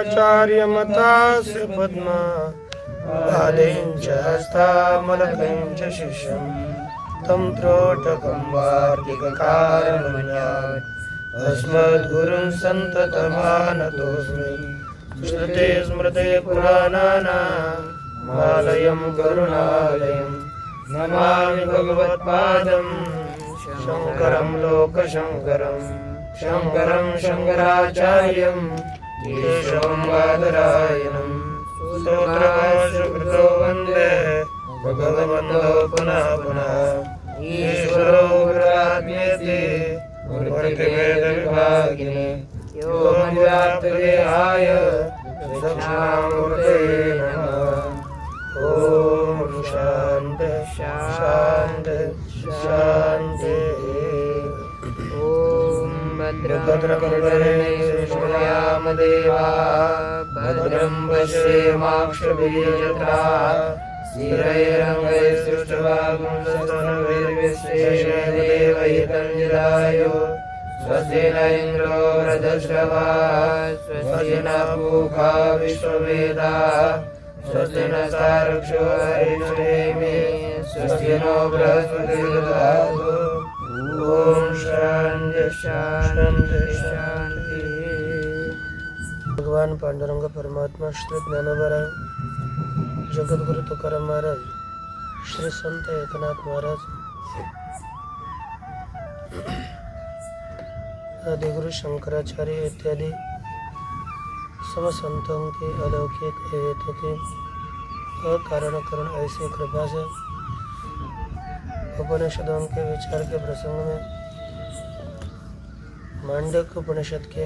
आचार्यमतास्य पद्मा पादैं च हस्तामलकं च शिष्यं तं त्रोटकं वार्तिककारणमन्यात् अस्मद्गुरुं सन्ततमानतोऽस्मि श्रुते स्मृते पुराणानामालयं करुणालयं नमामि भगवत्पादं शङ्करं लोकशङ्करं शङ्करं शङ्कराचार्यं केशवं बादरायणं सूत्रभाष्यकृतो वन्दे भगवन्तो पुनः पुनः ईश्वरो गुरुरात्मेति मूर्तिभेदविभागिने व्योमव्याप्तदेहाय दक्षिणामूर्तये नमः। ॐ शान्ति शान्ति शान्ति। भद्रकर्णेषु शृणुयामदेवाः भद्रं पश्येमाक्षभिर्यजत्राः स्थिरैरङ्गैस्तुष्टुवागुंसस्तनूभिर्विश्वेशदेवहितं स्वस्ति न इन्द्रो वृद्धश्रवाः स्वस्ति न पूषा विश्ववेदाः स्वस्ति न सार्क्ष्यो हरिष्ठेमि स्वस्ति नो बृहस्पतिर्दधातु। ॐ शान्ति शान्ति शान्ति। भगवान पांडुरंग परमात्मा श्री ज्ञानोबा जगद्गुरु तुकाराम महाराज, श्री संत एकनाथ महाराज, आदिगुरु शंकराचार्य इत्यादि सब संतों के अलौकिक हेतु के अकारण करण ऐसी कृपा से उपनिषदों के विचार के प्रसंग में मांडव्य उपनिषद के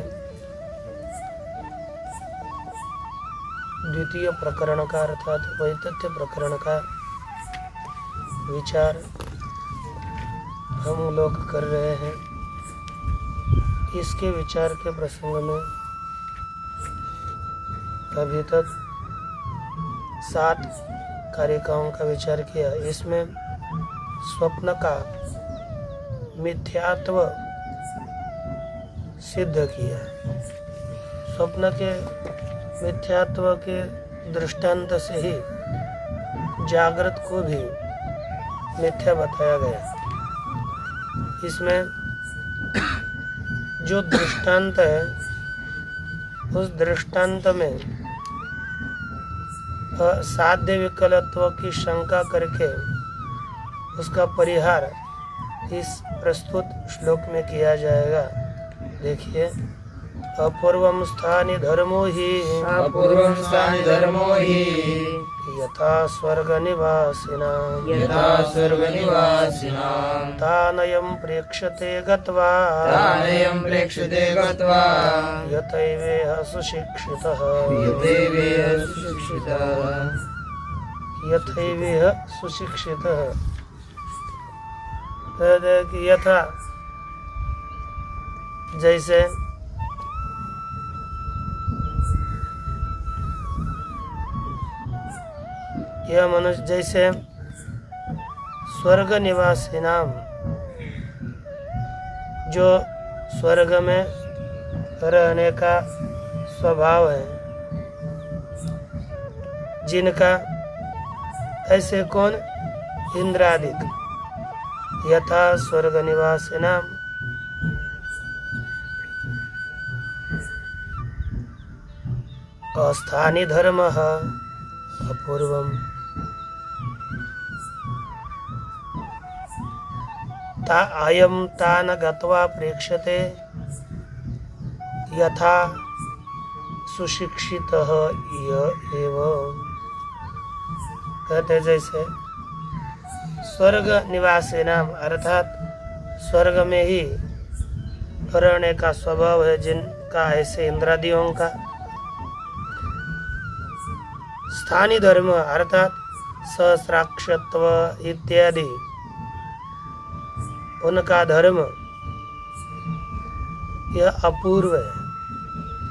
द्वितीय प्रकरण का अर्थात वैतथ्य प्रकरण का विचार हम लोग कर रहे हैं। इसके विचार के प्रसंग में अभी तक 7 कारिकाओं का विचार किया। इसमें स्वप्न का मिथ्यात्व सिद्ध किया। स्वप्न के मिथ्यात्व के दृष्टांत से ही जागृत को भी मिथ्या बताया गया। इसमें जो दृष्टांत है उस दृष्टांत में असाध्य विकलत्व की शंका करके उसका परिहार इस प्रस्तुत श्लोक में किया जाएगा। देखिए, अपूर्वं स्थानि धर्मो हि यथा स्वर्गनिवासिनां तानयं प्रेक्षते गत्वा यथैवेह सुशिक्षितः यथा जैसे यह मनुष्य जैसे स्वर्ग निवासी नाम जो स्वर्ग में रहने का स्वभाव है, जिनका ऐसे कौन इंद्रादिक यथा स्वर्ग निवासी नाम अस्थानि धर्मः अपूर्वम् ता अयं तान गत्वा प्रेक्षते यथा सुशिक्षितः एव। कहते जैसे स्वर्ग निवासी नाम अर्थात स्वर्ग में ही रहने का स्वभाव है जिनका ऐसे इंद्रादियों का। स्थानीय धर्म अर्थात सहस्राक्षत्व इत्यादि उनका धर्म यह अपूर्व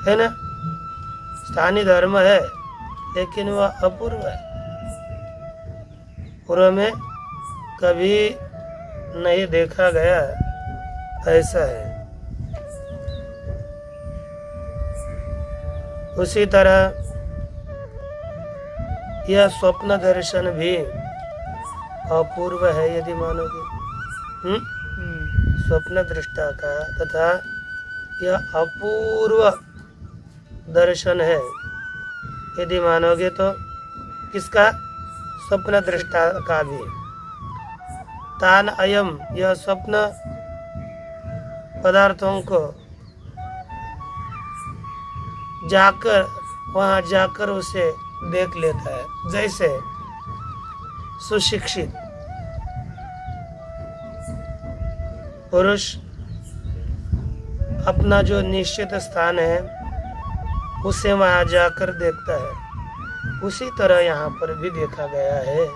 है ना। स्थानीय धर्म है लेकिन वह अपूर्व है, पूर्व में कभी नहीं देखा गया, ऐसा है। उसी तरह यह स्वप्न दर्शन भी अपूर्व है यदि मानोगे। स्वप्न दृष्टा का तथा यह अपूर्व दर्शन है यदि मानोगे तो किसका? स्वप्न दृष्टा का भी। तान अयम, यह स्वप्न पदार्थों को जाकर वहां जाकर उसे देख लेता है। जैसे सुशिक्षित पुरुष अपना जो निश्चित स्थान है उसे वहां जाकर देखता है, उसी तरह यहाँ पर भी देखा गया है।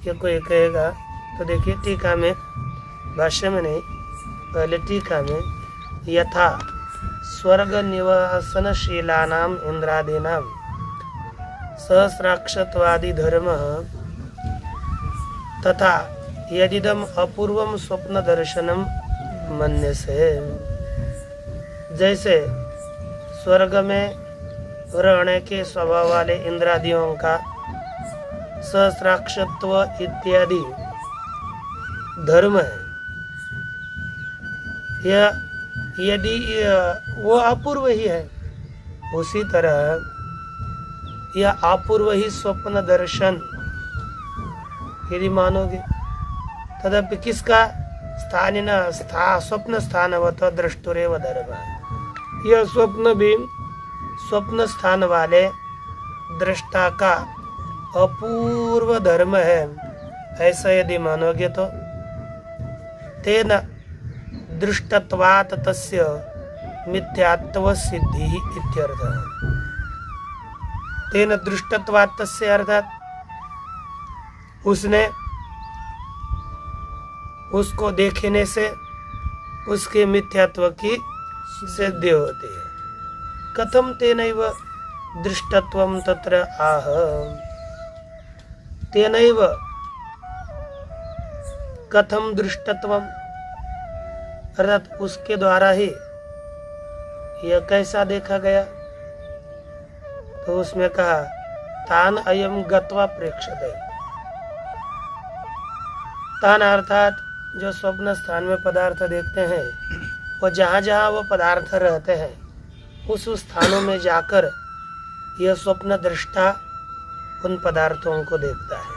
कि कोई कहेगा तो देखिए टीका में, भाष्य में नहीं, पहले टीका में, यथा स्वर्ग निवासनशीलानाम इंद्रादीनाम सहस्राक्षत्वादि धर्म तथा यदिदम अपूर्वम स्वप्न दर्शनम मन्यसे। जैसे स्वर्ग में रहने के स्वभाव वाले इंद्रादियों का सहस्राक्षत्व इत्यादि धर्म है, यह यदि वो अपूर्व ही है, उसी तरह यह अपूर्व ही स्वप्न दर्शन यदि मानोगे, तदपि किसका? स्थानिन स्वप्न स्थानवत दृष्टुरेव धर्म। यह स्वप्न भी स्वप्न स्थान वाले दृष्टा का अपूर्व धर्म है, ऐसा यदि मानोगे तो तेन दृष्टत्वात् तस्य मिथ्यात्व सिद्धि इत्यर्थः। तेन दृष्टत्वात् तस्य अर्थात उसने उसको देखने से उसके मिथ्यात्व की सिद्धि होती है। कथम तेनैव दृष्टत्वम तत्र आह, तेनैव कथम दृष्टत्वम, अर्थात उसके द्वारा ही यह कैसा देखा गया? तो उसमें कहा तान अयम गत्वा प्रेक्षते। तान अर्थात जो स्वप्न स्थान में पदार्थ देखते हैं, वो जहाँ जहाँ वो पदार्थ रहते हैं उस स्थानों में जाकर यह स्वप्न दृष्टा उन पदार्थों को देखता है।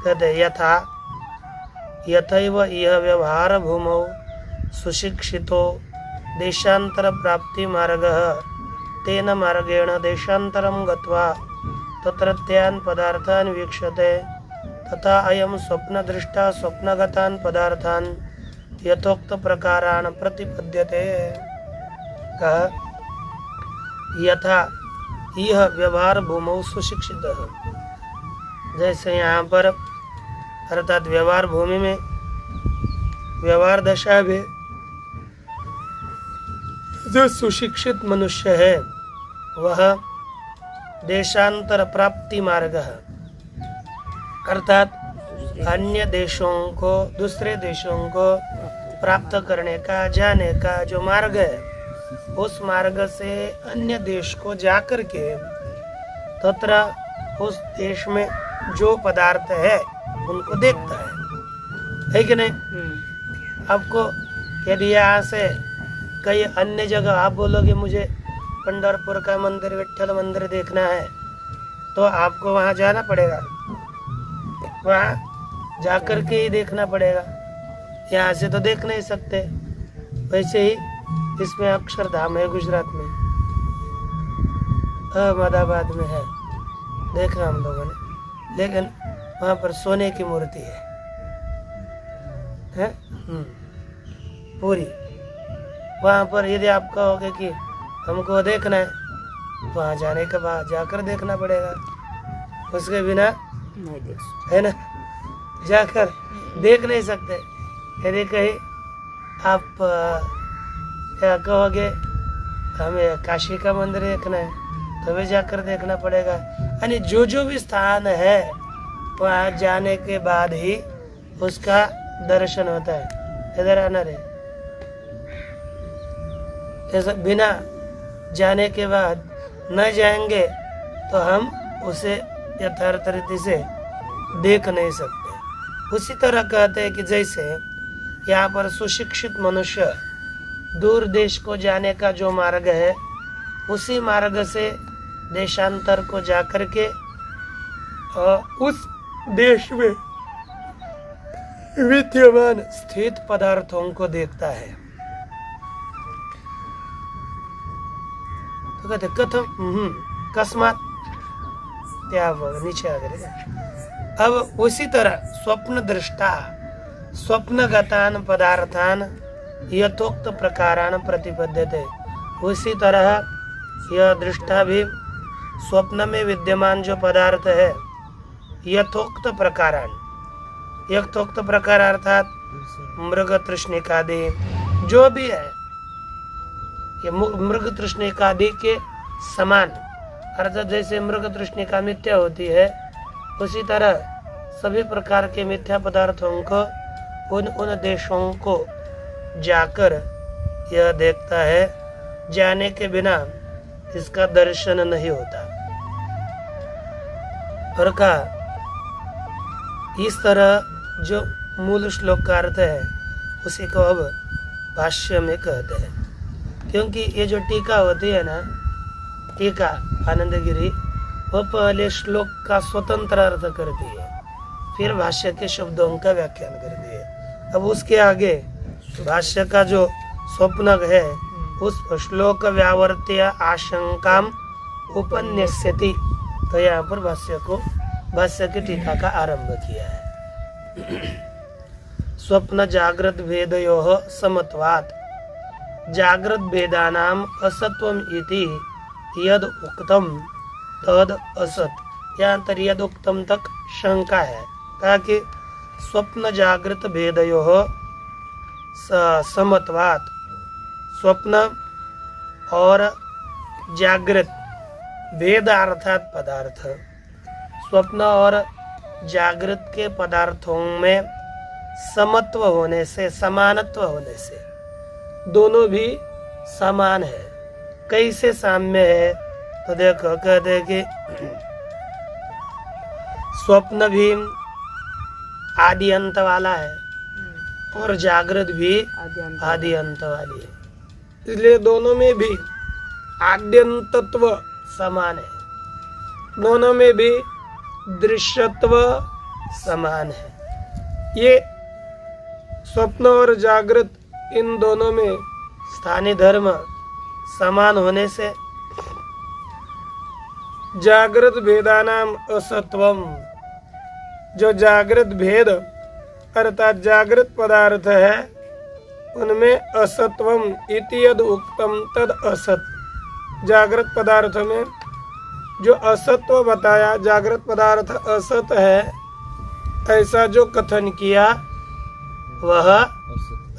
कहते यथा यथैव यह व्यवहार भूमौ सुशिक्षितो देशांतर प्राप्ति मार्गः तेन मार्गेण देशांतरं गत्वा तत्रत्यान् पदार्थान् वीक्षते तथा अयं स्वप्न दृष्टा स्वप्नगतान् पदार्थान् यथोक्त प्रकारान् प्रतिपद्यते। कहा यथा यह व्यवहार भूमौ सुशिक्षितः, जैसे यहाँ पर अर्थात व्यवहार भूमि में व्यवहार दशा में जो सुशिक्षित मनुष्य है वह देशांतर प्राप्ति मार्ग है, अर्थात अन्य देशों को, दूसरे देशों को प्राप्त करने का, जाने का जो मार्ग है, उस मार्ग से अन्य देश को जाकर के तत्र उस देश में जो पदार्थ है उनको देखता है कि नहीं? आपको यदि यहाँ से कई अन्य जगह आप बोलोगे मुझे पंढरपुर का मंदिर, विट्ठल मंदिर देखना है, तो आपको वहाँ जाना पड़ेगा, वहाँ जाकर के ही देखना पड़ेगा, यहाँ से तो देख नहीं सकते। वैसे ही इसमें अक्षरधाम है गुजरात में, अहमदाबाद में है, देखा हम लोगों ने, लेकिन वहाँ पर सोने की मूर्ति है? पूरी। वहाँ पर यदि आप कहोगे कि हमको देखना है, तो वहाँ जाने के बाद जाकर देखना पड़ेगा, उसके बिना नहीं देख, है ना? जाकर देख नहीं सकते। यदि कहीं आप क्या कहोगे हमें काशी का मंदिर देखना है, तो भी जाकर देखना पड़ेगा। यानी जो जो भी स्थान है वहाँ जाने के बाद ही उसका दर्शन होता है। इधर आना रे, ऐसा बिना जाने के बाद न जाएंगे तो हम उसे यथार्थ रीति से देख नहीं सकते। उसी तरह कहते हैं कि जैसे यहाँ पर सुशिक्षित मनुष्य दूर देश को जाने का जो मार्ग है, उसी मार्ग से देशांतर को जाकर के उस देश में विद्यमान स्थित पदार्थों को देखता है। तो कहते कथम कस्मात नीचे आ गए। अब उसी तरह स्वप्न दृष्टा स्वप्नगतान पदार्थान यथोक्त प्रकारान प्रतिपद्यते। उसी तरह यह दृष्टा भी स्वप्न में विद्यमान जो पदार्थ है यथोक्त प्रकारान, यथोक्त प्रकार अर्थात मृग तृष्णिकादि जो भी है, ये मृग तृष्णिकादि के समान, अर्थात जैसे मृग तृष्णिका मिथ्या होती है, उसी तरह सभी प्रकार के मिथ्या पदार्थों को उन देशों को जाकर यह देखता है। जाने के बिना इसका दर्शन नहीं होता। और कहा इस तरह जो मूल श्लोक का अर्थ है उसी को अब भाष्य में कहते हैं। क्योंकि ये जो टीका होती है ना, टीका आनंदगिरी, वो पहले श्लोक का स्वतंत्र अर्थ करती है, फिर भाष्य के शब्दों का व्याख्यान करती है। अब उसके आगे भाष्य का जो स्वप्नक है उस श्लोक व्यावर्त्य आशंकाम उपन्यस्यति, तो यहाँ पर भाष्य की टीका का आरंभ किया है। स्वप्न जागृत भेदयोः समत्वात् जागृत भेदानाम असत्वम इति यद उक्तम तद असत। यहाँ तर यद उक्तम तक शंका है, कहा कि स्वप्न जागृत भेदयोः समत्वात्, स्वप्न और जागृत भेद अर्थात पदार्थ, स्वप्न और जागृत के पदार्थों में समत्व होने से, समानत्व होने से, दोनों भी समान है। कैसे साम्य है? तो देखो कहते कि स्वप्न भी आदि अंत वाला है और जागृत भी आदि अंत वाली है, इसलिए दोनों में भी आद्यंतत्व समान है, दोनों में भी दृश्यत्व समान है। ये स्वप्न और जागृत इन दोनों में स्थानीय धर्म समान होने से जागृत भेदानाम असत्वम, जो जागृत भेद अर्थात जागृत पदार्थ है उनमें असत्वम इति यद उक्तम तद असत। जागृत पदार्थ में जो असत्व बताया, जागृत पदार्थ असत है ऐसा जो कथन किया वह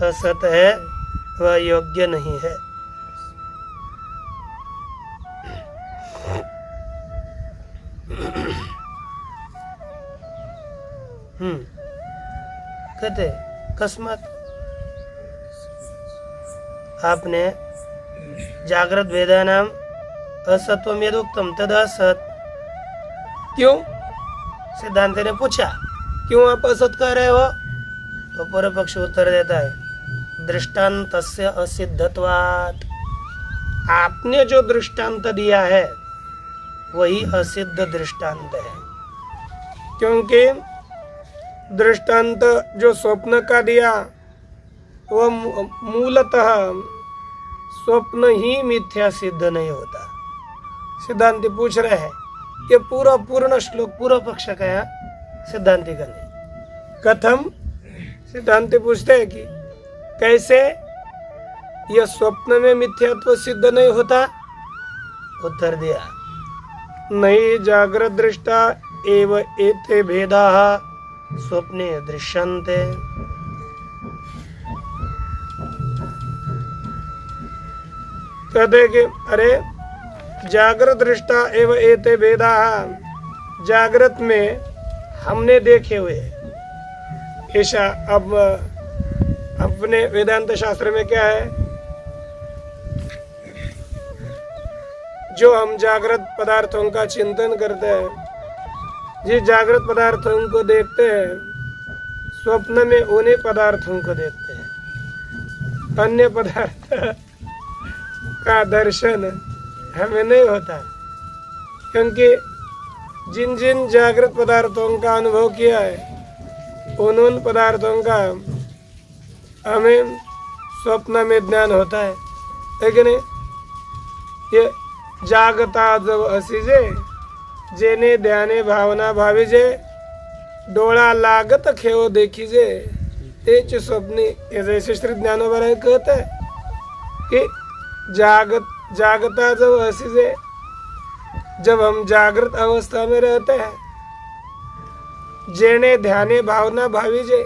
असत है, वह योग्य नहीं है। कहते कस्मत आपने जागृत भेदानाम असत्वम यदुक्तम तद असत, क्यों? सिद्धांत ने पूछा क्यों आप असत कह रहे हो? तो पूर्व पक्ष उत्तर देता है दृष्टान्तस्य असिद्धत्वात्, आपने जो दृष्टांत दिया है वही असिद्ध दृष्टांत है। क्योंकि दृष्टांत जो स्वप्न का दिया वह मूलतः स्वप्न ही मिथ्या सिद्ध नहीं होता। सिद्धांति पूछ रहे हैं, ये पूर्ण श्लोक पूर्व पक्ष का है, सिद्धांति का नहीं। कथम, सिद्धांति पूछते हैं कि कैसे यह स्वप्न में मिथ्यात्व सिद्ध नहीं होता? उत्तर दिया नहीं जागृत दृष्टा एव एते भेदाः स्वप्ने दृश्यन्ते। कहते कि अरे जागृत दृष्टा एव एते भेदाः, जागृत में हमने देखे हुए ऐसा। अब अपने वेदांत शास्त्र में क्या है? जो हम जागृत पदार्थों का चिंतन करते हैं, जिस जागृत पदार्थों को देखते हैं, स्वप्न में उन्हीं पदार्थों को देखते हैं। अन्य पदार्थ का दर्शन हमें नहीं होता, क्योंकि जिन जिन जागृत पदार्थों का अनुभव किया है उन पदार्थों का हमें स्वप्न में ज्ञान होता है। लेकिन ये जागता जब असीजे जेने ध्याने भावना भावीजे डोळा लागत खेव देखीजे तेच स्वप्ने, ये जैसे श्री ज्ञानोबा कहता है कि जागता जब असीजे, जब हम जागृत अवस्था में रहते हैं, जेने ध्याने भावना भावीजे,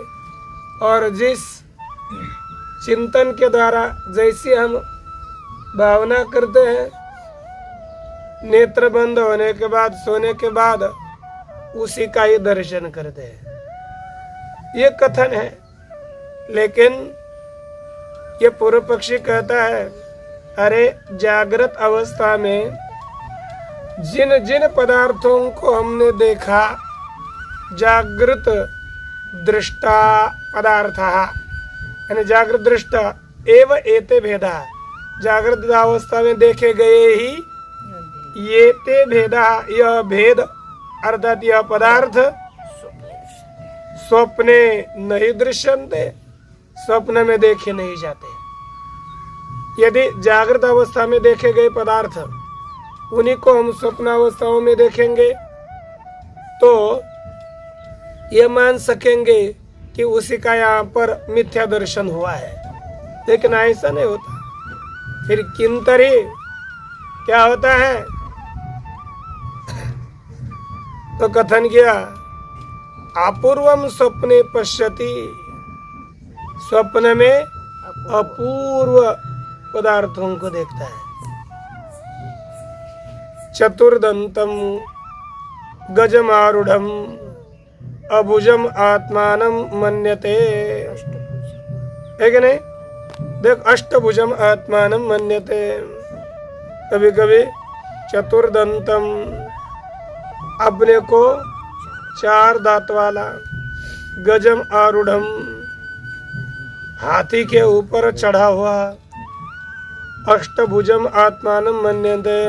और जिस चिंतन के द्वारा जैसी हम भावना करते हैं, नेत्र बंद होने के बाद, सोने के बाद उसी का ही दर्शन करते हैं। ये कथन है, लेकिन ये पूर्व पक्षी कहता है अरे जागृत अवस्था में जिन जिन पदार्थों को हमने देखा, जागृत दृष्टा पदार्थ, यानी जागृत दृष्टा एव एते भेदा, जागृत अवस्था में देखे गए ही ये ते भेदा, यह भेद अर्थात यह पदार्थ स्वप्ने नहीं दृश्यन्ते, स्वप्न में देखे नहीं जाते। यदि जागृत अवस्था में देखे गए पदार्थ उन्हीं को हम स्वप्न अवस्थाओं में देखेंगे तो ये मान सकेंगे कि उसी का यहाँ पर मिथ्या दर्शन हुआ है, लेकिन ऐसा नहीं होता। फिर किंतरी क्या होता है, तो कथन किया अपूर्वम स्वप्ने पश्यति, स्वप्न में अपूर्व पदार्थों को देखता है। चतुर्दंतम गजमारूढ़म अभुजम आत्मानं मन्यते, है कि नहीं? देख, अष्टभुजम आत्मानं मन्यते, कभी कभी चतुर्दंतम, अपने को चार दांत वाला, गजम आरूढ़म, हाथी के ऊपर चढ़ा हुआ, अष्टभुजम आत्मानं मन्यते,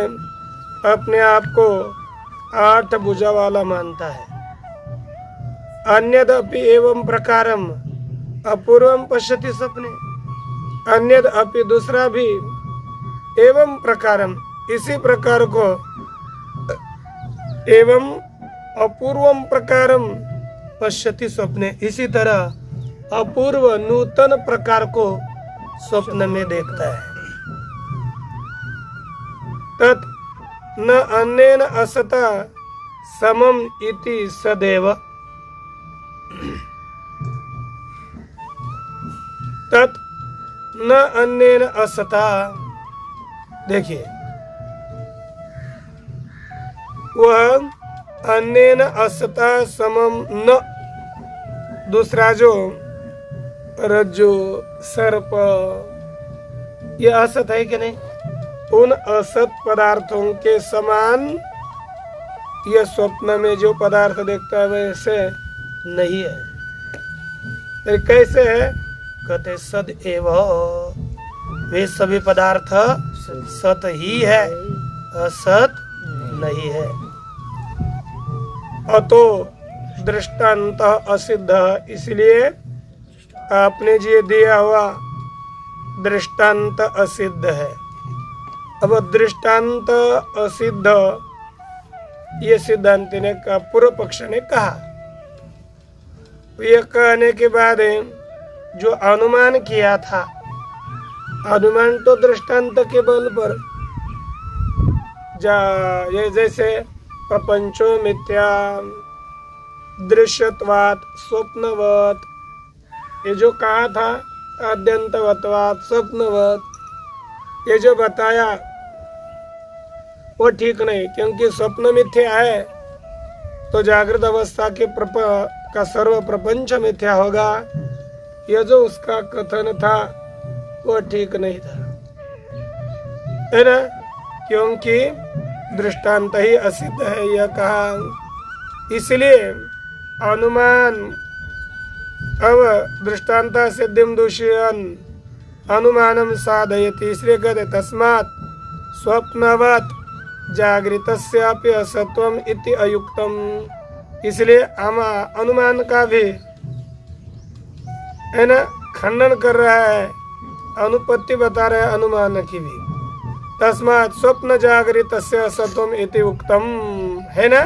अपने आप को 8 भुजा वाला मानता है। अन्यदपि एवं प्रकारम अपूर्वम पश्यति स्वप्ने, अन्यद अपि दूसरा भी एवं प्रकारम, इसी प्रकार को एवं अपूर्वम प्रकारम पश्यति स्वप्ने, इसी तरह अपूर्व नूतन प्रकार को स्वप्न में देखता है। तत् न अन्येन असता समम इति सदैव, तत् न अन्येन असता, देखिए वह अन्येन असता समम न, दूसरा जो रज्जु सर्प ये असत है कि नहीं, उन असत पदार्थों के समान यह स्वप्न में जो पदार्थ देखता है वैसे नहीं है। फिर कैसे है, कहते सद एव, वे सभी पदार्थ सत ही है, असत नहीं है। अतो दृष्टांत असिद्ध, इसलिए आपने जो दिया हुआ दृष्टांत असिद्ध है। अब दृष्टांत असिद्ध ये सिद्धांति ने कहा, पूर्व पक्ष ने कहा। ये कहने के बाद जो अनुमान किया था, अनुमान तो दृष्टांत के बल पर, ये जैसे प्रपंचो मिथ्या, दृश्यत्वात् स्वप्नवत्, ये जो कहा था आद्यंतवत्वात् स्वप्नवत्, ये जो बताया वो ठीक नहीं, क्योंकि स्वप्न मिथ्या है तो जागृत अवस्था के का सर्व प्रपंच मिथ्या होगा। यह जो उसका कथन था वो ठीक नहीं था, है ना, क्योंकि दृष्टांत ही असिद्ध है यह कहा। इसलिए अनुमान अब दृष्टांता सिद्धिम दूषयन् अनुमानम साधयति, इसलिए कहते तस्मात् स्वप्नवत् जागृतस्यापि असत्वम इति अयुक्तम। इसलिए अनुमान का भी है ना खंडन कर रहा है, अनुपत्ति बता रहा है अनुमान की भी। तस्मात् स्वप्न जागृतस्य असत्वम इति उक्तम, है ना।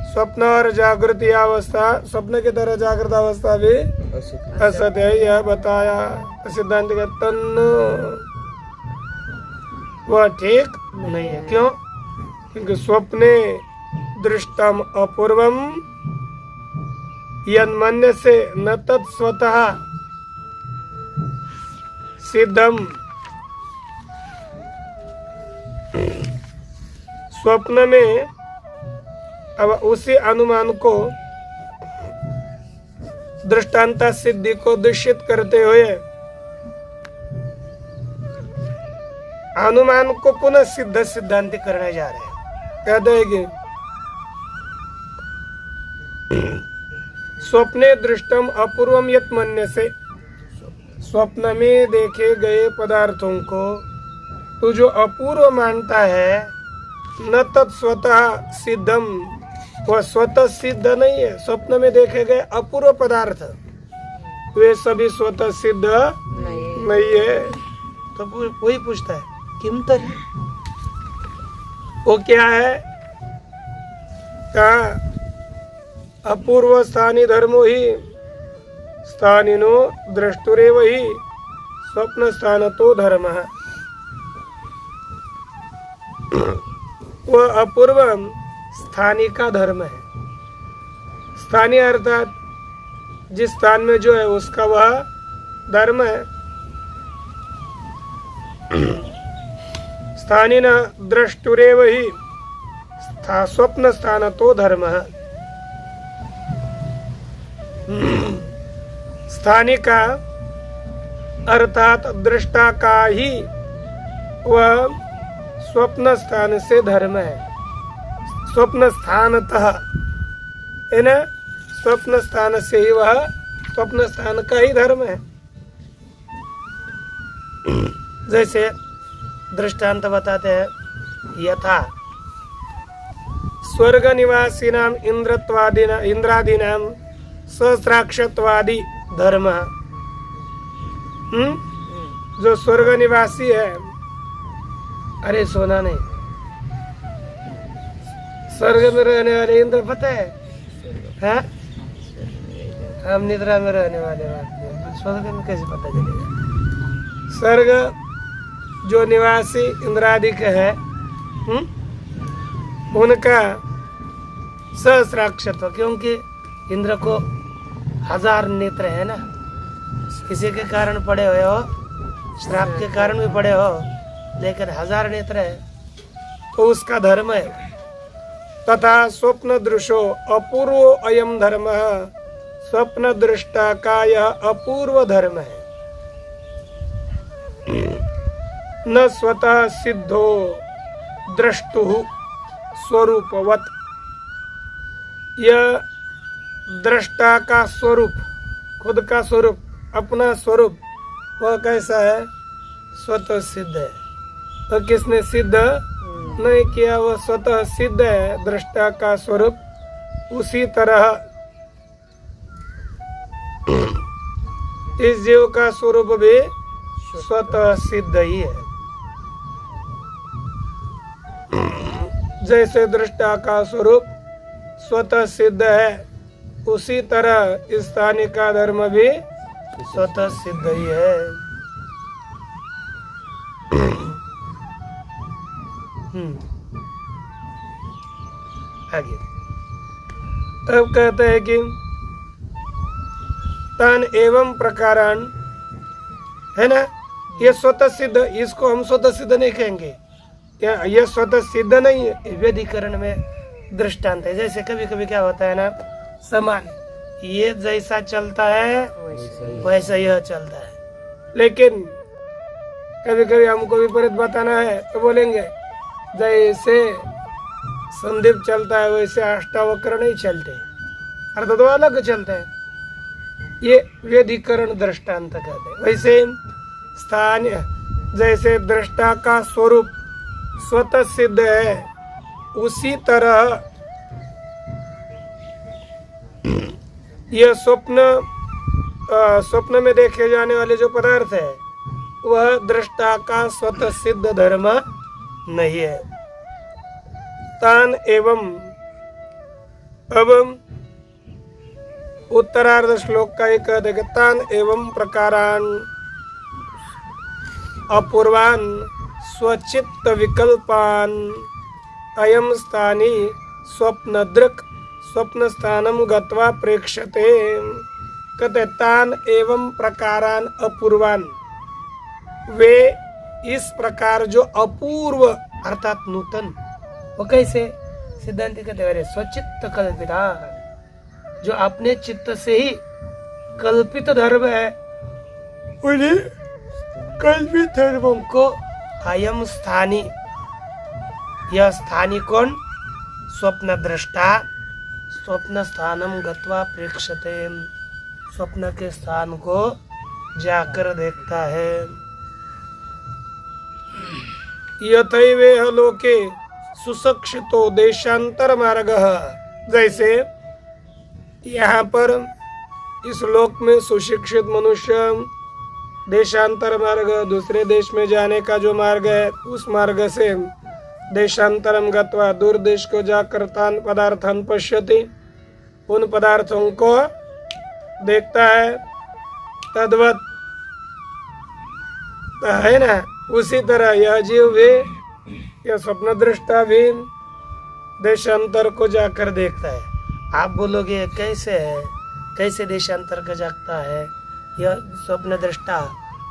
स्वप्न और जागृति अवस्था, स्वप्न की तरह जागृत अवस्था भी असत्य है यह बताया। सिद्धांत का तन्न वह ठीक नहीं है। क्यों? क्योंकि स्वप्ने दृष्टम अपूर्वम यन्मन्य से न तत्स्वतः सिद्धम। स्वप्न में अब उसी अनुमान को दृष्टांता सिद्धि को दूषित करते हुए अनुमान को पुनः सिद्ध सिद्धांत करने जा रहे हैं। कहते हैं कि स्वप्ने दृष्टम अपूर्वम यत् मन्य से, स्वप्न में देखे गए पदार्थों को तू जो अपूर्व मानता है, न तत्स्वतः सिद्धम, वह स्वतः सिद्ध नहीं है। स्वप्न में देखे गए अपूर्व पदार्थ वे सभी स्वतः सिद्ध नहीं है। तो वही पूछता है किम तरी, वो क्या है? कहा अपूर्व स्थानी धर्मो ही स्थानिनो द्रष्टुरेव ही स्वप्न स्थान तो धर्म। वह अपूर्व स्थानी का धर्म है। स्थानीय अर्थात जिस स्थान में जो है उसका वह धर्म है। स्थानी न द्रष्टुरेव ही स्वप्न स्थान तो धर्म। स्थानी का अर्थात दृष्टा का ही वह स्वप्न स्थान से धर्म है। स्वप्न स्थानतः है ना, स्वप्न स्थान से ही वह स्वप्न स्थान का ही धर्म है। जैसे दृष्टांत बताते हैं, यथा स्वर्ग निवासीनाम इंद्रादीनाम सहस्राक्षत्वादि धर्म। जो स्वर्ग निवासी है, अरे सोना नहीं, स्वर्ग में रहने वाले इंद्र पता है? हाँ? हम निद्रा में रहने वाले बात, स्वर्ग में कैसे पता चलेगा? स्वर्ग जो निवासी इंद्रादिक है, उनका सहस्राक्षत्व, क्योंकि इंद्र को 1000 नेत्र है ना। किसी के कारण पड़े हुए हो, श्राप के कारण भी पड़े हो, लेकिन 1000 नेत्र है तो उसका धर्म है। तथा स्वप्न दृशो अपूर्व अयम धर्म, स्वप्न दृष्टा का यह अपूर्व धर्म है। न स्वतः सिद्धो द्रष्टु स्वरूपवत, यह दृष्टा का स्वरूप, खुद का स्वरूप, अपना स्वरूप वह कैसा है? स्वतः सिद्ध है। तो किसने सिद्ध नहीं किया? वह स्वतः सिद्ध है दृष्टा का स्वरूप। उसी तरह इस जीव का स्वरूप भी स्वतः सिद्ध ही है। जैसे दृष्टा का स्वरूप स्वतः सिद्ध है, उसी तरह इस स्थानीय का धर्म भी स्वतः सिद्ध ही है। आगे तब कहते हैं कि तान एवं प्रकारान, है ना, ये स्वतः सिद्ध, इसको हम स्वतः सिद्ध नहीं कहेंगे। क्या ये स्वतः सिद्ध नहीं है? वेदीकरण में दृष्टांत है। जैसे कभी कभी क्या होता है ना, समान ये जैसा चलता है वैसा यह चलता है, लेकिन कभी कभी हमको विपरीत बताना है तो बोलेंगे जैसे संदीप चलता है वैसे अष्टावक्र नहीं चलते, अर्थात वो अलग चलते हैं। ये व्यधिकरण दृष्टांत कहते हैं। वैसे स्थान जैसे दृष्टा का स्वरूप स्वतः सिद्ध है, उसी तरह यह स्वप्न में देखे जाने वाले जो पदार्थ है वह दृष्टा का स्वतः सिद्ध धर्म नहीं है। तान एवं, अब उत्तरार्ध श्लोक का एक कहते कि तान एवं प्रकारान अपूर्वान स्वचित्त विकल्पान अयम स्थानी स्वप्नदृक् स्वप्न स्थानम गत्वा प्रेक्षते। कहते तान एवं प्रकारान अपूर्वान, वे इस प्रकार जो अपूर्व अर्थात नूतन, वो कैसे? सिद्धांत कहते हैं स्वचित्त कल्पिता, जो अपने चित्त से ही कल्पित धर्म है, उन्हें कल्पित धर्मों को अयम स्थानी, यह स्थानी कौन? स्वप्न दृष्टा स्वप्न स्थानम गत्वा प्रेक्षते, स्वप्न के स्थान को जाकर देखता है। यथैवेह लोके सुशिक्षितो देशांतर मार्ग, जैसे यहाँ पर इस लोक में सुशिक्षित मनुष्य देशांतर मार्ग, दूसरे देश में जाने का जो मार्ग है उस मार्ग से देशांतरम गत्वा, दूर देश को जाकर तान पदार्थान पश्यति, उन पदार्थों को देखता है। तद्वत है ना, उसी तरह यह जीव भी, यह स्वप्न दृष्टा भी देशांतर को जाकर देखता है। आप बोलोगे कैसे है, कैसे देशांतर का जागता है? यह स्वप्न दृष्टा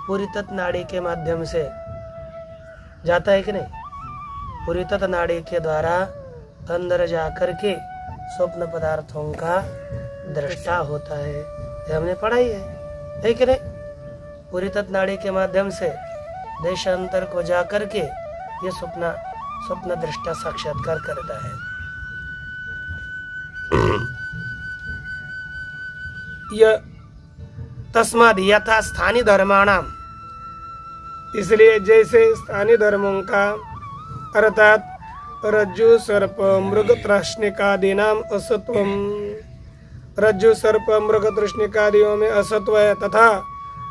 पूरी तत् नाड़ी के माध्यम से जाता है कि नहीं? पूरी तत् नाड़ी के द्वारा अंदर जाकर के स्वप्न पदार्थों का दृष्टा होता है। ये हमने पढ़ाई है कि नहीं? पूरी तत् नाड़ी के माध्यम से देशांतर को जाकर के ये स्वप्न दृष्टा साक्षात्कार करता है। यह तस्माद यथा स्थानीय धर्माणाम, इसलिए जैसे स्थानीय धर्मों का अर्थात रज्जु सर्प मृग तृष्णिकादीनाम असत्वम, रज्जु सर्प मृग तृष्णिकादियों में असत्व है, तथा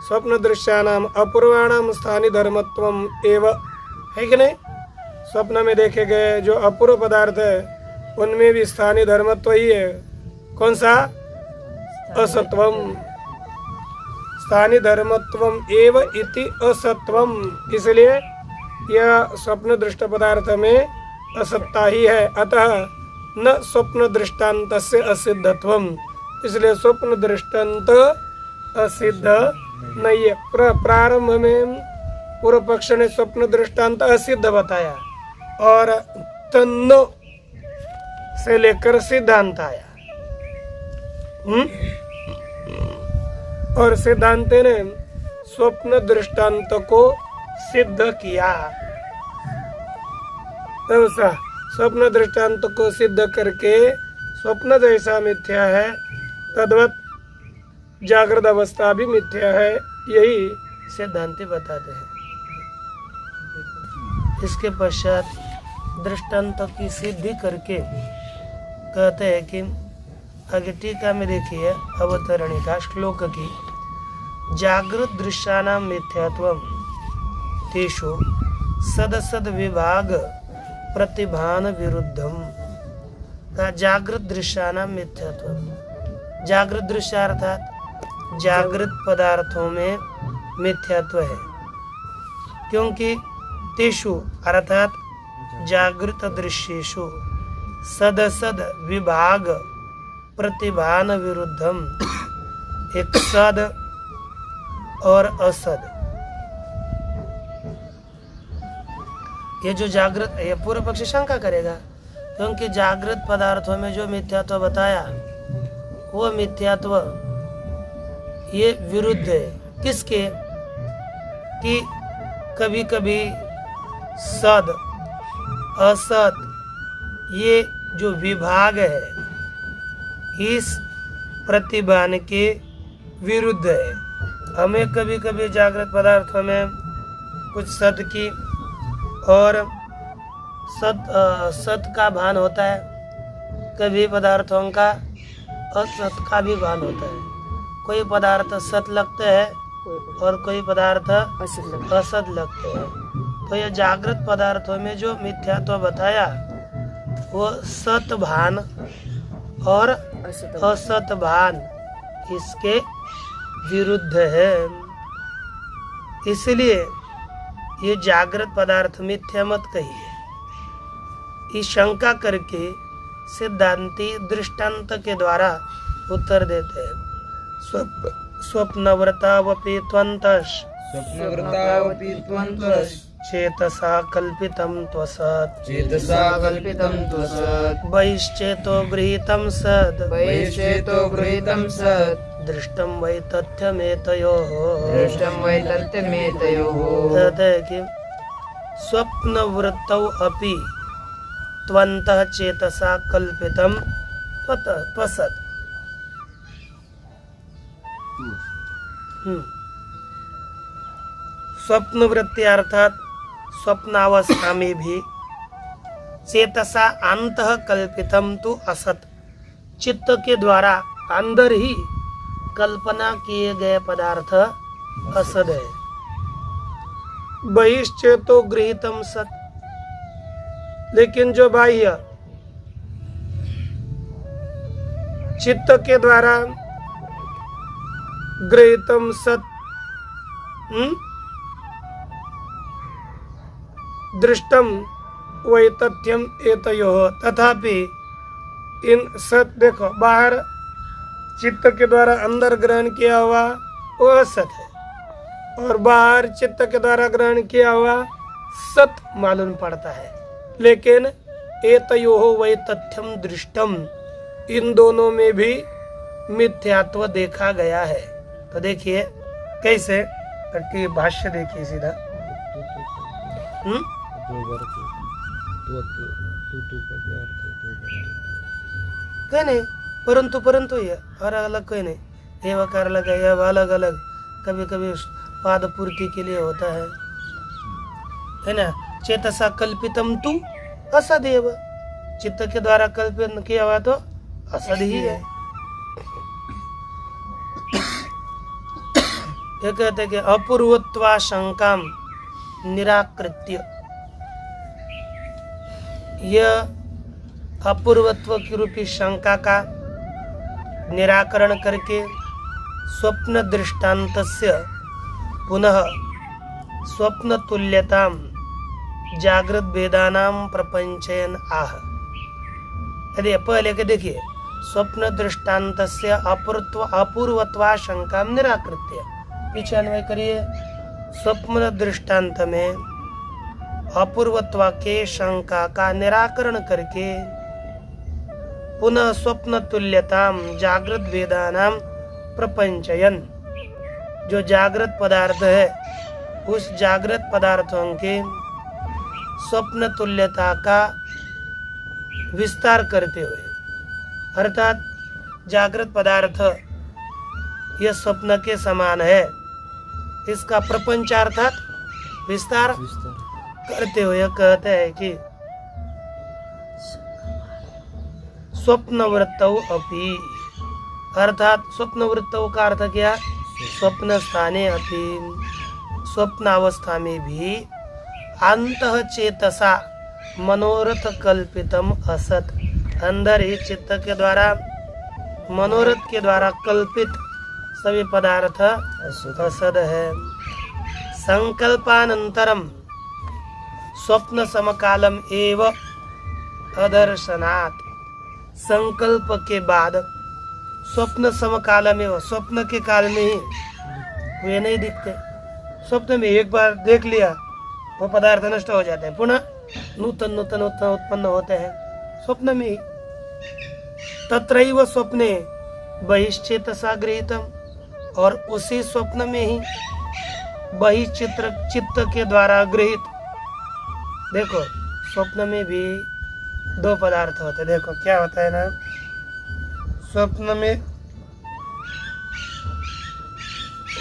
स्वप्न दृश्यानाम अपूर्वाणाम स्थानीय धर्मत्वम एव, है कि नहीं? स्वप्न में देखे गए जो अपूर्व पदार्थ है उनमें भी स्थानीय धर्मत्व ही है। कौन सा? असत्वम, स्थानीय धर्मत्वम एव इति असत्वम, इसलिए यह स्वप्न दृष्ट पदार्थ में असत्ता ही है। अतः न स्वप्न दृष्टान्तस्य असिद्धत्वम, इसलिए स्वप्न दृष्टांत असिद्ध नहीं है। प्रारंभ में पूर्व पक्ष ने स्वप्न दृष्टांत असिद्ध बताया और तन्नो से लेकर सिद्धांत आया। और सिद्धांत ने स्वप्न दृष्टांत को सिद्ध किया। तब स्वप्न दृष्टांत को सिद्ध करके स्वप्न जैसा मिथ्या है, तद्वत जागृत अवस्था भी मिथ्या है, यही सिद्धांति बताते हैं। इसके पश्चात दृष्टांत की सिद्धि करके कहते हैं कि आगे टीका में देखिए अवतरणिका श्लोक की, जागृत दृश्यानां मिथ्यात्वं तेषु सदसद विभाग प्रतिभान विरुद्धम। जागृत दृश्यानां मिथ्यात्व, जागृत दृश्य अर्थात जागृत पदार्थों में मिथ्यात्व है, क्योंकि तेषु अर्थात जागृत दृश्येषु सदसद विभाग प्रतिभान विरुद्धम, एक सद और असद, ये जो जागृत, ये पूर्व पक्षी शंका करेगा, क्योंकि जागृत पदार्थों में जो मिथ्यात्व बताया वो मिथ्यात्व ये विरुद्ध है। किसके? कि कभी कभी सद असत ये जो विभाग है इस प्रतिभान के विरुद्ध है। हमें कभी कभी जागृत पदार्थों में कुछ सत की और सत का भान होता है, कभी पदार्थों का असत का भी भान होता है। कोई पदार्थ सत लगते हैं और कोई पदार्थ असत लगते हैं। तो ये जागृत पदार्थों में जो मिथ्यात्व बताया वो सत भान और असत भान इसके विरुद्ध है। इसलिए ये जागृत पदार्थ मिथ्या मत कहिए। इस शंका करके सिद्धांती दृष्टांत के द्वारा उत्तर देते हैं। स्वप्नवृतावपि त्वन्तश् स्वप्नवृतावपि त्वन्तश् चेतसा कल्पितं त्वसत् चेतसा कल्पितं त्वसत् बहिश्चेतो गृहीतं सद् बहिश्चेतो गृहीतं सत् दृष्टं वै तथ्यमेतयोः। दृष्टं वै तथ्यमेतयोः। कहते हैं कि स्वप्नवृत्तौ अपि त्वन्तः चेतसा कल्पितं त्वसत्। स्वप्न वृत्ति अर्थात स्वप्नावस्था में भी चेतसा अंतः कल्पितम तु असत, चित्त के द्वारा अंदर ही कल्पना किए गए पदार्थ असद है। बहिश्चेतो गृहीतम सत, लेकिन जो बाह्य चित्त के द्वारा गृहीतम सत दृष्टम वै तथ्यम एतयोः। तथापि इन सत, देखो बाहर चित्त के द्वारा अंदर ग्रहण किया हुआ वो असत है और बाहर चित्त के द्वारा ग्रहण किया हुआ सत मालूम पड़ता है। लेकिन एतयोः वै तथ्यम दृष्टम, इन दोनों में भी मिथ्यात्व देखा गया है। तो देखिए कैसे करके भाष्य देखिए सीधा। कहीं नहीं, परंतु परंतु ये और अलग कोई नहीं, ये वकार लगा यह अलग अलग कभी कभी पाद पूर्ति के लिए होता है ना। चेतसा कल्पितम तु असदेव, चित्त के द्वारा कल्पित किया हुआ तो असद ही है। ये कहते हैं कि अपूर्वत्वा शंकाम निराकृत्य, यह अपूर्वत्व की रूपी शंका का निराकरण करके स्वप्न दृष्टान्तस्य पुनः स्वप्न तुल्यताम जागृत वेदानाम प्रपंचयन आह। यदि पहले के देखिए, स्वप्न दृष्टान्तस्य अपूर्वत्वा शंका निराकृत्य, पीछे अन्वय करिए। स्वप्न दृष्टांत में अपूर्वत्वा के शंका का निराकरण करके पुनः स्वप्न तुल्यताम जागृत वेदानाम प्रपंचयन, जो जागृत पदार्थ है उस जागृत पदार्थों के स्वप्न तुल्यता का विस्तार करते हुए, अर्थात जागृत पदार्थ यह स्वप्न के समान है, इसका प्रपंच अर्थात विस्तार करते हुए कहते हैं कि स्वप्न वृत्तौ अपि, अर्थात स्वप्न वृत्तौ का अर्थ क्या, स्वप्न स्थाने अपि, स्वप्नावस्था में भी अंतः चेतसा मनोरथ कल्पितम असत, अंदर ही चित्त के द्वारा मनोरथ के द्वारा कल्पित सभी पदार्थ असद है। संकल्पानंतरम स्वप्न समकालम एव अदर्शनात्, संकल्प के बाद स्वप्न समकाल में, स्वप्न के काल में ही वे नहीं दिखते। स्वप्न में एक बार देख लिया वो पदार्थ नष्ट हो जाते हैं, पुनः नूतन नूतन उत्पन्न होते हैं स्वप्न में ही। तत्रैव स्वप्ने बहिश्चेतसा गृहीतम, और उसी स्वप्न में ही चित्त के द्वारा गृहित, देखो स्वप्न में भी दो पदार्थ होते हैं। देखो क्या होता है ना, स्वप्न में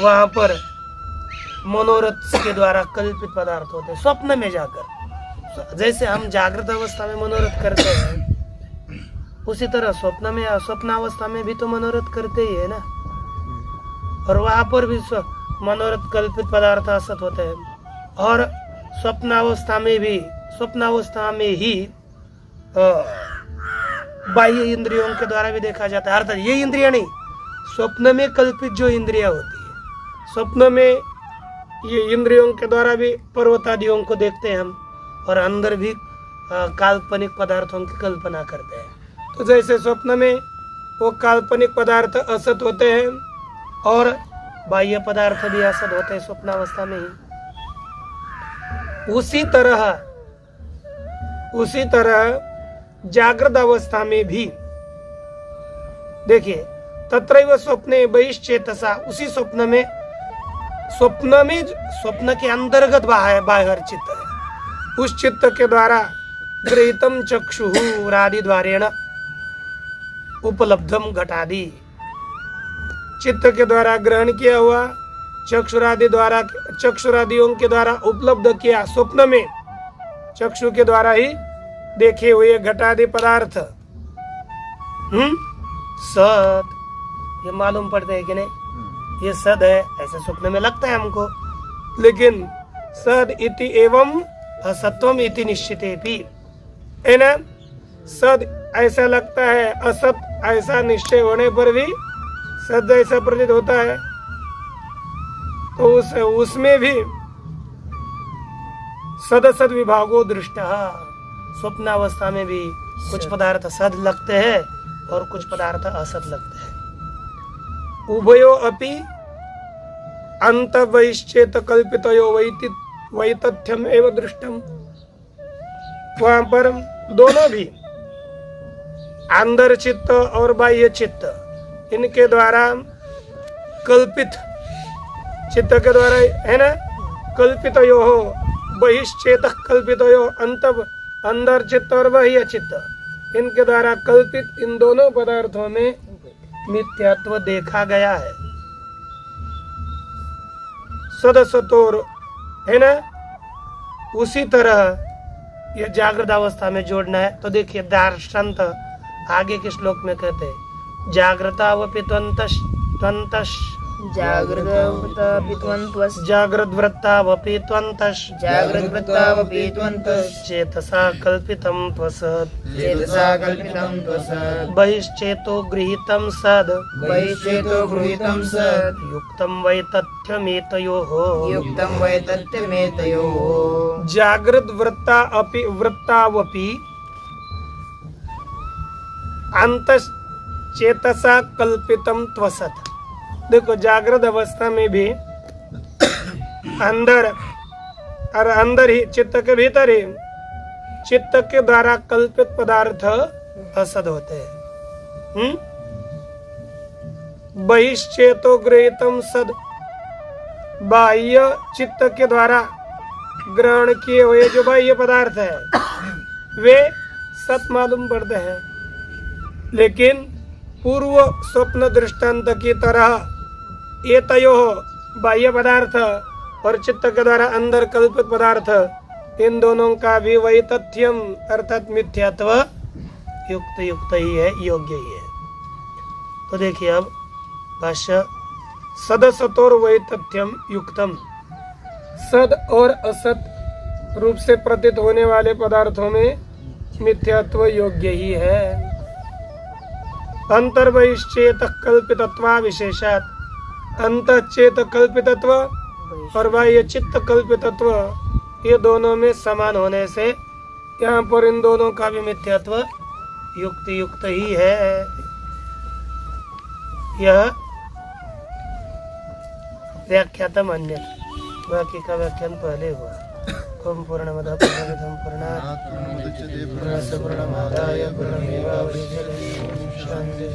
वहां पर मनोरथ के द्वारा कल्पित पदार्थ होते हैं। स्वप्न में जाकर जैसे हम जागृत अवस्था में मनोरथ करते हैं, उसी तरह स्वप्न में, स्वप्न अवस्था में भी तो मनोरथ करते ही है ना। और वहां पर भी मनोरथ कल्पित पदार्थ असत होते हैं। और स्वप्नावस्था में भी, स्वप्नावस्था में ही बाह्य इंद्रियों के द्वारा भी देखा जाता है। अर्थात ये इंद्रिया नहीं, स्वप्न में कल्पित जो इंद्रिया होती है, स्वप्न में ये इंद्रियों के द्वारा भी पर्वतादियों को देखते हैं हम, और अंदर भी काल्पनिक पदार्थों की कल्पना करते हैं। तो जैसे स्वप्न में वो काल्पनिक पदार्थ असत होते हैं और बाह्य पदार्थ भी असत होते हैं स्वप्नावस्था में ही, उसी तरह जागृत अवस्था में भी देखिए, तत्रैव स्वप्ने बहिश्चेतसा, उसी स्वप्न में स्वप्न के अंतर्गत बाहर चित्त है, उस चित्त के द्वारा गृहीतम चक्षुरादि द्वारेण उपलब्धम घटादि, चित्त के द्वारा ग्रहण किया हुआ, चक्षुरादियों के द्वारा उपलब्ध किया, स्वप्न में चक्षु के द्वारा ही देखे हुए घटादि पदार्थ सत, ये मालूम पड़ते है कि नहीं, ये सद है, ऐसे स्वप्न में लगता है हमको। लेकिन सद इति एवं असत्वम इति निश्चितेपि, है ना, सद ऐसा लगता है, असत ऐसा निश्चय होने पर भी सद ऐसा प्रतीत होता है। तो उसमें भी सदसद विभागो दृष्टा, स्वप्नावस्था में भी कुछ पदार्थ सद लगते हैं और कुछ पदार्थ असत लगते हैं। उभयो अपि अंत वैश्चेत कल्पितयो वैतथ्यम एवं दृष्टम, वहां पर दोनों भी अंदर चित्त और बाह्य चित्त, इनके द्वारा कल्पित, चित्त के द्वारा है ना, कल्पितयो हो बहिश्चेत कल्पितयो, अंदर चित्त और बाह्य चित्त, इनके द्वारा कल्पित इन दोनों पदार्थों में मिथ्यात्व देखा गया है। सदसतोर, है ना, उसी तरह ये जागृत अवस्था में जोड़ना है। तो देखिए दार्शंत आगे के श्लोक में कहते हैं, जागृतावपि त्वन्तश जागृद्वृत्तावपि त्वन्तश चेतसा कल्पितं त्वसत् बहिश्चेतो गृहीतं सद् युक्तं वैतथ्यमेतयोः जागृद्वृत्तावपि अंतश्चेतसा कल्पितं त्वसत्। देखो जागृत अवस्था में भी अंदर और अंदर ही चित्त के भीतर ही चित्त के द्वारा कल्पित पदार्थ असद होते हैं। बहिश्चेतो गृहीतम सद, बाह्य चित्त के द्वारा ग्रहण किए हुए जो बाह्य पदार्थ है वे सत मालूम पड़ते हैं। लेकिन पूर्व स्वप्न दृष्टांत की तरह ये तयो बाह्य पदार्थ और चित्त के द्वारा अंदर कल्पित पदार्थ, इन दोनों का भी वही तथ्यम अर्थात मिथ्यात्व युक्त ही है, योग्य ही है। तो देखिए अब भाष्य, सदसतोर वही तथ्यम युक्तम, सद और असत रूप से प्रतीत होने वाले पदार्थों में मिथ्यात्व योग्य ही है। अंतर्बहिश्चेत कल्पितत्वा विशेषात, अंतःचेत कल्पितत्व और बाह्य चित्त कल्पितत्व, ये दोनों में समान होने से यहाँ पर इन दोनों का भी मिथ्यात्व युक्त ही है। यह व्याख्यातम अन्य, बाकी का व्याख्यान पहले हुआ। ओम पूर्णमदः पूर्णमिदं पूर्णात् पूर्णस्य पूर्णमादाय पूर्णमेवावशिष्यते। शांति।